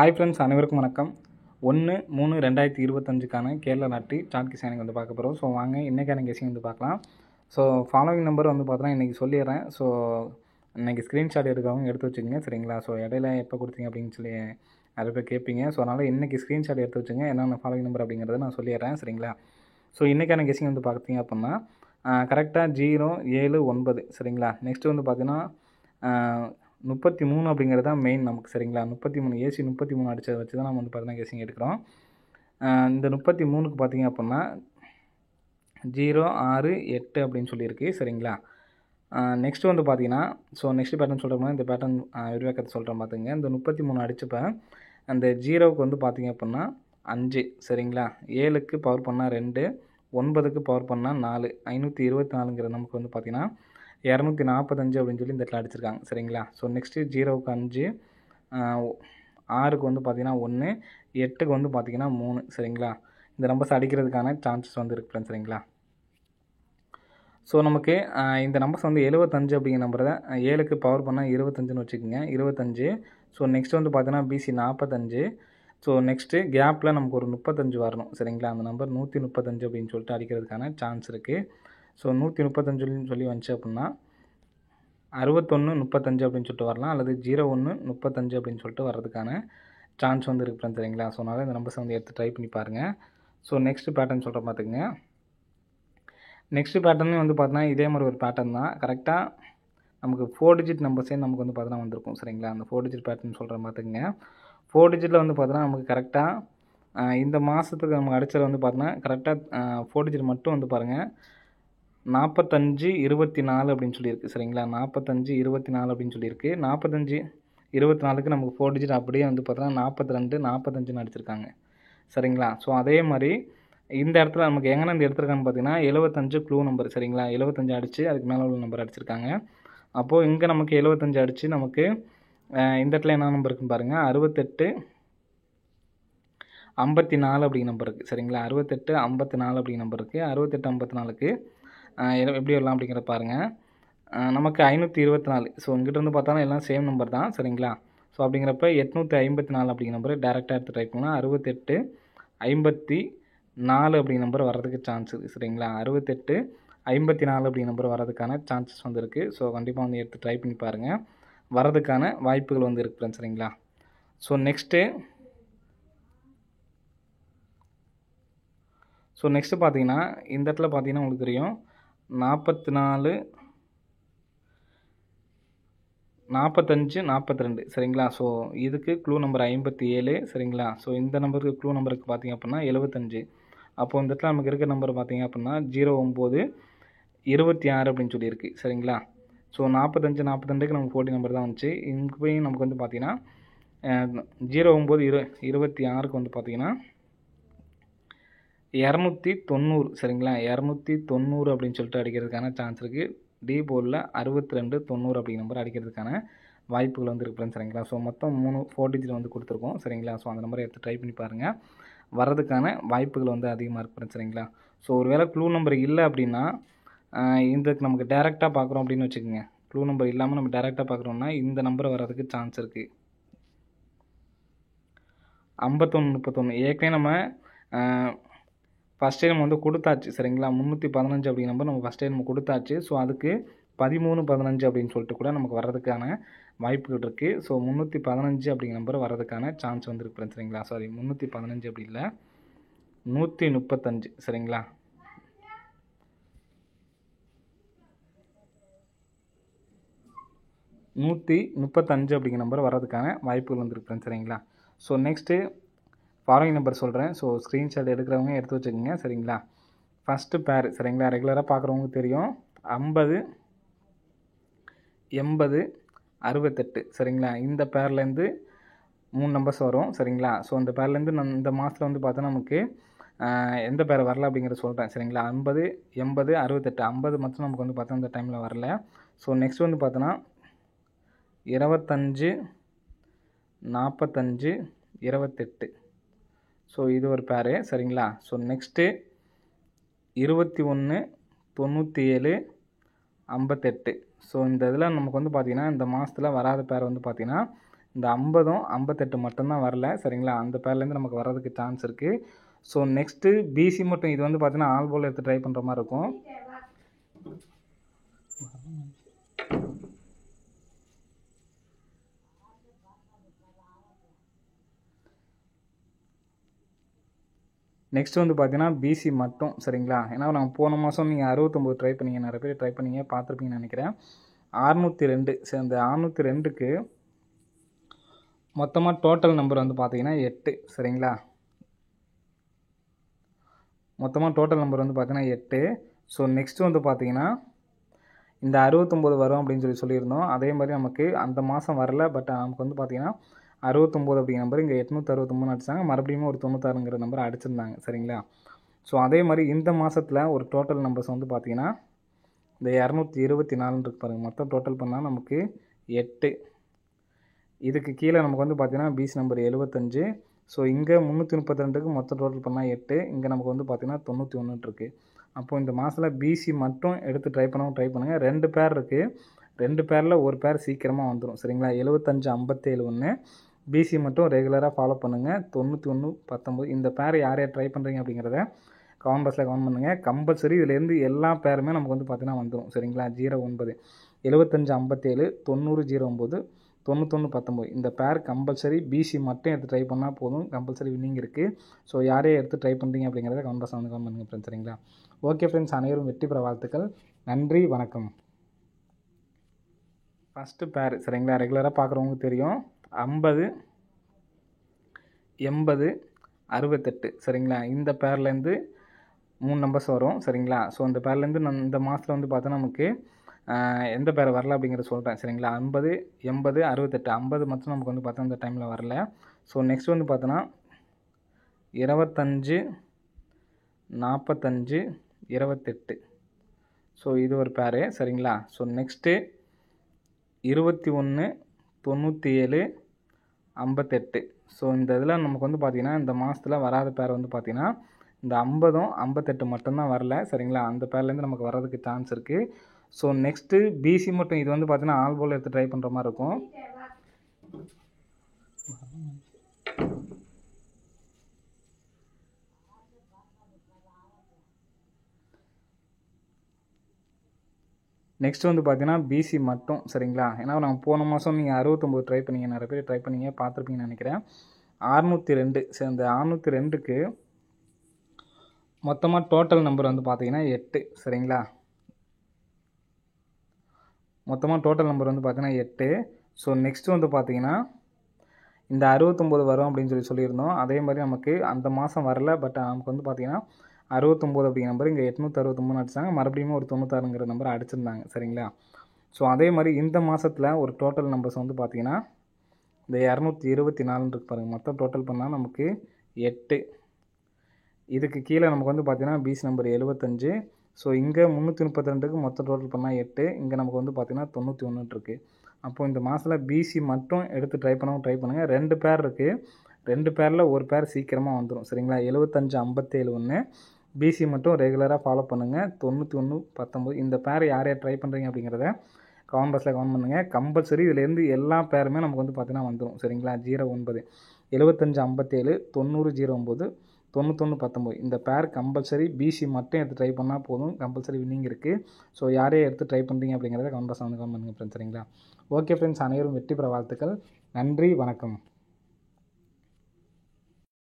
Hi friends, அனைவருக்கும் வணக்கம். 1/3/2025க்கான Kerala lottery chart கிசானிங் வந்து பார்க்க போகிறோம். ஸோ வாங்க இன்றைக்கான கெஸிங் வந்து பார்க்கலாம். ஸோ ஃபாலோவிங் நம்பர் வந்து பார்த்தோன்னா இன்றைக்கி சொல்லிடுறேன். ஸோ இன்றைக்கி ஸ்க்ரீன்ஷாட் எடுக்கிறவங்க எடுத்து வச்சுக்கோங்க, சரிங்களா? ஸோ இடையில எப்போ கொடுத்தீங்க அப்படின்னு சொல்லி நிறைய பேர் கேட்பீங்க. ஸோ அதனால் இன்றைக்கி ஸ்க்ரீன்ஷாட் எடுத்து வச்சுங்க, என்னென்ன ஃபாலோவிங் நம்பர் அப்படிங்கிறத நான் சொல்லிடுறேன், சரிங்களா? ஸோ இன்றைக்கான கெஸிங் வந்து பார்த்தீங்க அப்படின்னா கரெக்டாக 0, 7, 9, சரிங்களா? நெக்ஸ்ட்டு வந்து பார்த்தீங்கன்னா 33 அப்படிங்கிறது தான் மெயின் நமக்கு, சரிங்களா? 33 ஏசி 33 அடித்ததை வச்சு தான் நம்ம வந்து பார்த்தீங்கன்னா கெஸிங் எடுக்கிறோம். இந்த 33க்கு பார்த்தீங்க அப்படின்னா 0, 6, 8 அப்படின்னு சொல்லியிருக்கு, சரிங்களா? நெக்ஸ்ட்டு வந்து பார்த்தீங்கன்னா நெக்ஸ்ட் பேட்டர்ன் சொல்கிறோம்னா இந்த பேட்டர்ன் விரிவாக்கத்தை சொல்கிறேன் பார்த்துங்க. இந்த 33 அடித்தப்போ அந்த 0க்கு வந்து பார்த்தீங்க அப்படின்னா 5, சரிங்களா? 7க்கு பவர் பண்ணால் 2, 9க்கு பவர் பண்ணால் 4, 524ங்கிற நமக்கு வந்து பார்த்தீங்கன்னா 245 அப்படின்னு சொல்லி இந்த இடத்துல அடிச்சிருக்காங்க, சரிங்களா? ஸோ நெக்ஸ்ட்டு 0க்கு 5, 6க்கு வந்து பார்த்தீங்கன்னா 1, 8க்கு வந்து பார்த்தீங்கன்னா 3, சரிங்களா? இந்த நம்பர்ஸ் அடிக்கிறதுக்கான சான்சஸ் வந்து இருக்குது, சரிங்களா? ஸோ நமக்கு இந்த நம்பர்ஸ் வந்து 75 அப்படிங்கிற நம்பரை 7க்கு பவர் பண்ணால் 25ன்னு வச்சுக்கோங்க, 25. ஸோ நெக்ஸ்ட் வந்து பார்த்தீங்கன்னா பிசி 45. ஸோ நெக்ஸ்ட்டு கேப்பில் நமக்கு ஒரு 35 வரணும், சரிங்களா? அந்த நம்பர் 135 அப்படின்னு சொல்லிட்டு அடிக்கிறதுக்கான சான்ஸ் இருக்குது. ஸோ 135 சொல்லி வந்துச்சு அப்படின்னா 61, 35 அப்படின்னு சொல்லிட்டு வரலாம், அல்லது 01, 35 அப்படின்னு சொல்லிட்டு வர்றதுக்கான சான்ஸ் வந்து இருக்குது, சரிங்களா? ஸோ அதனால் இந்த நம்பர்ஸை வந்து எடுத்து ட்ரை பண்ணி பாருங்கள். ஸோ நெக்ஸ்ட்டு பேட்டர்ன் சொல்கிற பார்த்துக்குங்க. நெக்ஸ்ட்டு பேட்டர்னே வந்து பார்த்தீங்கன்னா இதே மாதிரி ஒரு பேட்டர்ன் தான். கரெக்டாக நமக்கு 4 டிஜிட் நம்பர்ஸே நமக்கு வந்து பார்த்தீங்கன்னா வந்திருக்கும், சரிங்களா? அந்த 4 டிஜிட் பேட்டர்ன் சொல்கிற பார்த்துக்குங்க. 4 டிஜிட்டில் வந்து பார்த்தீங்கன்னா நமக்கு கரெக்டாக இந்த மாதத்துக்கு நமக்கு அடித்தது வந்து பார்த்தீங்கன்னா கரெக்டாக 4 டிஜிட் மட்டும் வந்து பாருங்கள் 45, 24 அப்படின்னு சொல்லியிருக்கு, சரிங்களா? 45, 24 அப்படின்னு சொல்லியிருக்கு. 45, 24க்கு நமக்கு 4 டிஜிட் அப்படியே வந்து பார்த்தீங்கன்னா 42, 45ன்னு அடிச்சிருக்காங்க, சரிங்களா? ஸோ அதே மாதிரி இந்த இடத்துல நமக்கு எங்கேருந்து எடுத்திருக்கான்னு பார்த்தீங்கன்னா 75 க்ளூ நம்பர், சரிங்களா? 75 அடித்து அதுக்கு மேலே உள்ள நம்பர் அடிச்சிருக்காங்க. அப்போது இங்கே நமக்கு 75 அடித்து நமக்கு இந்த இடத்துல என்ன நம்பர் இருக்குன்னு பாருங்கள், 68, 54 அப்படிங்கிற நம்பர் இருக்குது, சரிங்களா? 68, 54 அப்படிங்கிற நம்பர் இருக்குது. 68, 54க்கு எப்படி வரலாம் அப்படிங்கிற பாருங்கள். நமக்கு 524. ஸோ இங்கிட்ட வந்து பார்த்தாலும் எல்லாம் சேம் நம்பர் தான், சரிங்களா? ஸோ அப்படிங்கிறப்ப 854 அப்படிங்கிற நம்பர் டேரெக்டாக எடுத்து ட்ரை பண்ணலாம். 68, 54 அப்படிங்கிற நம்பர் வர்றதுக்கு சான்ஸ் இருக்குது, சரிங்களா? 68, 54 அப்படிங்கிற நம்பர் வர்றதுக்கான சான்சஸ் வந்து இருக்குது. ஸோ கண்டிப்பாக வந்து எடுத்து ட்ரை பண்ணி பாருங்கள், வர்றதுக்கான வாய்ப்புகள் வந்து இருக்குது, சரிங்களா? ஸோ நெக்ஸ்ட்டு பார்த்தீங்கன்னா இந்த இடத்துல பார்த்தீங்கன்னா உங்களுக்கு தெரியும் 44, 45, 42, சரிங்களா? ஸோ இதுக்கு க்ளூ நம்பர் 57, சரிங்களா? ஸோ இந்த நம்பருக்கு க்ளூ நம்பருக்கு பார்த்தீங்க அப்படின்னா 75. அப்போது இந்த இடத்துல நமக்கு இருக்கிற நம்பர் பார்த்தீங்க அப்படின்னா 09, 26 அப்படின்னு சொல்லியிருக்கு, சரிங்களா? ஸோ 45, 42க்கு நமக்கு 40 நம்பர் தான் வந்துச்சு. இங்கே போய் நமக்கு வந்து பார்த்தீங்கன்னா 09, 26க்கு வந்து பார்த்தீங்கன்னா 290, சரிங்களா? 290 அப்படின்னு சொல்லிட்டு அடிக்கிறதுக்கான சான்ஸ் இருக்குது. டி போர்டில் 62, 90 அப்படிங்கிற நம்பர் அடிக்கிறதுக்கான வாய்ப்புகள் வந்து இருக்குது, சரிங்களா? ஸோ மொத்தம் 4 டிஜிட் வந்து கொடுத்துருக்கோம், சரிங்களா? ஸோ அந்த நம்பரை எடுத்து ட்ரை பண்ணி பாருங்கள், வர்றதுக்கான வாய்ப்புகள் வந்து அதிகமாக இருக்குது, சரிங்களா? ஸோ ஒரு வேளை க்ளூ நம்பர் இல்லை அப்படின்னா இதுக்கு நமக்கு டேரெக்டாக பார்க்குறோம் அப்படின்னு வச்சுக்கோங்க. க்ளூ நம்பர் இல்லாமல் நம்ம டேரெக்டாக பார்க்குறோம்னா இந்த நம்பர் வர்றதுக்கு சான்ஸ் இருக்குது. 51, 31 ஏற்கனவே நம்ம ஃபஸ்ட்டே நம்ம வந்து கொடுத்தாச்சு, சரிங்களா? 315 அப்படிங்கிற நம்பர் நம்ம ஃபஸ்ட்டே நம்ம கொடுத்தாச்சு. ஸோ அதுக்கு 13, 15 அப்படின்னு சொல்லிட்டு கூட நமக்கு வர்றதுக்கான வாய்ப்புகள் இருக்குது. ஸோ 315 அப்படிங்கிற நம்பர் வர்றதுக்கான சான்ஸ் வந்து இருக்குது, சரிங்களா? சாரி, 315 அப்படி இல்லை, 135, சரிங்களா? அப்படிங்கிற நம்பர் வர்றதுக்கான வாய்ப்புகள் வந்து இருக்குது, சரிங்களா? ஸோ நெக்ஸ்ட்டு ஃபாலோயிங் நம்பர் சொல்கிறேன். ஸோ ஸ்க்ரீன்ஷாட் எடுக்கிறவங்க எடுத்து வச்சுக்கோங்க, சரிங்களா? ஃபஸ்ட்டு பேர், சரிங்களா? ரெகுலராக பார்க்குறவங்க தெரியும் 50, 80, 68, சரிங்களா? இந்த பேர்லேருந்து 3 நம்பர்ஸ் வரும், சரிங்களா? ஸோ அந்த பேர்லேருந்து இந்த மாதத்தில் வந்து பார்த்தோன்னா நமக்கு எந்த பேர் வரல அப்படிங்கிறத சொல்கிறேன், சரிங்களா? 50, 80, 68, 50 மட்டும் நமக்கு வந்து பார்த்தா இந்த டைமில் வரல. ஸோ நெக்ஸ்ட் வந்து பார்த்தோன்னா 25, 45, 28. ஸோ இது ஒரு பேரு, சரிங்களா? So next 21, 97, 58. ஸோ இந்த இதில் நமக்கு வந்து பார்த்திங்கன்னா இந்த மாதத்தில் வராத பேர் வந்து பார்த்திங்கன்னா இந்த 50ம் 58 மட்டும்தான் வரல சரிங்களா. அந்த பேர்லேருந்து நமக்கு வர்றதுக்கு சான்ஸ் இருக்குது. ஸோ நெக்ஸ்ட்டு பிசி மட்டும் இது வந்து பார்த்தீங்கன்னா ஆல் போல் எடுத்து ட்ரை பண்ணுற மாதிரி இருக்கும். நெக்ஸ்ட் வந்து பார்த்தீங்கன்னா பிசி மட்டும் சரிங்களா. ஏன்னா நாங்கள் போன மாதம் நீங்கள் 69 ட்ரை பண்ணீங்க, நிறைய பேர் ட்ரை பண்ணீங்க, பார்த்துருப்பீங்கன்னு நினைக்கிறேன். 602 சரி, அந்த 602க்கு மொத்தமாக டோட்டல் நம்பர் வந்து பார்த்தீங்கன்னா 8 சரிங்களா. மொத்தமாக டோட்டல் நம்பர் வந்து பார்த்தீங்கன்னா 8. ஸோ நெக்ஸ்ட் வந்து பார்த்தீங்கன்னா இந்த 69 வரும் அப்படின்னு சொல்லியிருந்தோம். அதே மாதிரி நமக்கு அந்த மாதம் வரல. பட் நமக்கு வந்து பார்த்தீங்கன்னா 69 அப்படிங்கிற நம்பர் இங்கே 863 அடிச்சாங்க. மறுபடியும் ஒரு 96ங்கிற நம்பர் அடிச்சிருந்தாங்க சரிங்களா. ஸோ அதே மாதிரி இந்த மாதத்தில் ஒரு டோட்டல் நம்பர்ஸ் வந்து பார்த்தீங்கன்னா இந்த 224 இருக்கு பாருங்கள். மொத்தம் டோட்டல் பண்ணால் நமக்கு 8. இதுக்கு கீழே நமக்கு வந்து பார்த்தீங்கன்னா பிசி நம்பர் 75. ஸோ இங்கே 332க்கு மொத்தம் டோட்டல் பண்ணால் 8. இங்கே நமக்கு வந்து பார்த்தீங்கன்னா 91 இருக்குது. அப்போது இந்த மாதத்தில் பிசி மட்டும் எடுத்து ட்ரை பண்ணுங்கள். 2 பேர் இருக்குது. 2 பேரில் ஒரு பேர் சீக்கிரமாக வந்துடும் சரிங்களா. 75 57 1. பிசி மட்டும் ரெகுலராக ஃபாலோ பண்ணுங்கள். 91 19 இந்த பேர் யார் யார் ட்ரை பண்ணுறீங்க அப்படிங்கிறத கமெண்ட் பாக்ஸில் கமெண்ட் பண்ணுங்கள். கம்பல்சரி இதுலேருந்து எல்லா பேருமே நமக்கு வந்து பார்த்தீங்கன்னா வந்துடும் சரிங்களா. 09 75 57 90 09 91 19 இந்த பேர் கம்பல்சரி பிசி மட்டும் எடுத்து ட்ரை பண்ணால் போதும். கம்பல்சரி வின்னிங் இருக்குது. ஸோ யாரே எடுத்து ட்ரை பண்ணுறீங்க அப்படிங்கிறத கமெண்ட் பாக்ஸில் வந்து கமெண்ட் பண்ணுங்கள் ஃப்ரெண்ட்ஸ் சரிங்களா. ஓகே ஃப்ரெண்ட்ஸ், அனைவரும் வெற்றி பெற வாழ்த்துக்கள். நன்றி, வணக்கம். ஃபஸ்ட்டு பேர் சரிங்களா, ரெகுலராக பார்க்குறவங்களுக்கு தெரியும். 50 80 68 சரிங்களா. இந்த பேர்லேருந்து 3 நம்பர்ஸ் வரும் சரிங்களா. ஸோ இந்த பேர்லேருந்து இந்த மாதத்தில் வந்து பார்த்தா நமக்கு எந்த பேர் வரல அப்படிங்கிறத சொல்கிறேன் சரிங்களா. 50 80 68 50 மட்டும் நமக்கு வந்து பார்த்தா இந்த டைமில் வரல. ஸோ நெக்ஸ்ட் வந்து பார்த்தோன்னா 25 45 28. ஸோ இது ஒரு பேர் சரிங்களா. So next 21 97 58. ஸோ இந்த இதில் நமக்கு வந்து பார்த்திங்கன்னா இந்த மாதத்தில் வராத பேர் வந்து பார்த்திங்கன்னா இந்த 50ம் 58 மட்டும்தான் வரல சரிங்களா. அந்த பேர்லேருந்து நமக்கு வர்றதுக்கு சான்ஸ் இருக்குது. ஸோ நெக்ஸ்ட்டு பிசி மட்டும் இது வந்து பார்த்திங்கன்னா ஆல் போல் எடுத்து ட்ரை பண்ணுற மாதிரி இருக்கும். நெக்ஸ்ட் வந்து பார்த்தீங்கன்னா பிசி மட்டும் சரிங்களா. ஏன்னா நாங்கள் போன மாதம் நீங்கள் 69 ட்ரை பண்ணீங்க, நிறைய பேர் ட்ரை பண்ணீங்க, பார்த்துருப்பீங்கன்னு நினைக்கிறேன். 602 சரி, அந்த 602க்கு மொத்தமாக டோட்டல் நம்பர் வந்து பார்த்தீங்கன்னா 8 சரிங்களா. மொத்தமாக டோட்டல் நம்பர் வந்து பார்த்தீங்கன்னா 8. ஸோ நெக்ஸ்ட் வந்து பார்த்தீங்கன்னா இந்த 69 வரும் அப்படின்னு சொல்லியிருந்தோம். அதே மாதிரி நமக்கு அந்த மாதம் வரல. பட் நமக்கு வந்து பார்த்தீங்கன்னா 69 அப்படிங்கிற நம்பர் இங்கே 863 அடிச்சாங்க. மறுபடியும் ஒரு 96ங்கிற நம்பர் அடிச்சிருந்தாங்க சரிங்களா. ஸோ அதே மாதிரி இந்த மாதத்தில் ஒரு டோட்டல் நம்பர்ஸ் வந்து பார்த்தீங்கன்னா இந்த 224 இருக்கு பாருங்கள். மொத்தம் டோட்டல் பண்ணால் நமக்கு 8. இதுக்கு கீழே நமக்கு வந்து பார்த்தீங்கன்னா பிசி நம்பர் 75. ஸோ இங்கே 332க்கு மொத்தம் டோட்டல் பண்ணால் 8. இங்கே நமக்கு வந்து பார்த்தீங்கன்னா 91 இருக்குது. அப்போது இந்த மாதத்தில் பிசி மட்டும் எடுத்து ட்ரை பண்ணுங்கள். 2 பேர் இருக்குது. 2 பேரில் ஒரு பேர் சீக்கிரமாக வந்துடும் சரிங்களா. 75 57 1. பிசி மட்டும் ரெகுலராக ஃபாலோ பண்ணுங்கள். 91 19 இந்த பேர் யார் யார் ட்ரை பண்ணுறீங்க அப்படிங்கிறத கமெண்ட் பாக்ஸில் கமெண்ட் பண்ணுங்கள். கம்பல்சரி இதுலேருந்து எல்லா பேருமே நமக்கு வந்து பார்த்தீங்கன்னா வந்துடும் சரிங்களா. 09 75 57 90 09 91 19 இந்த பேர் கம்பல்சரி பிசி மட்டும் எடுத்து ட்ரை பண்ணால் போதும். கம்பல்சரி வின்னிங் இருக்குது. ஸோ யாரே எடுத்து ட்ரை பண்ணுறீங்க அப்படிங்கிறத கமெண்ட் பாக்ஸில் வந்து கமெண்ட் பண்ணுங்கள் ஃப்ரெண்ட்ஸ் சரிங்களா. ஓகே ஃப்ரெண்ட்ஸ், அனைவரும் வெற்றி பெற வாழ்த்துக்கள். நன்றி, வணக்கம்.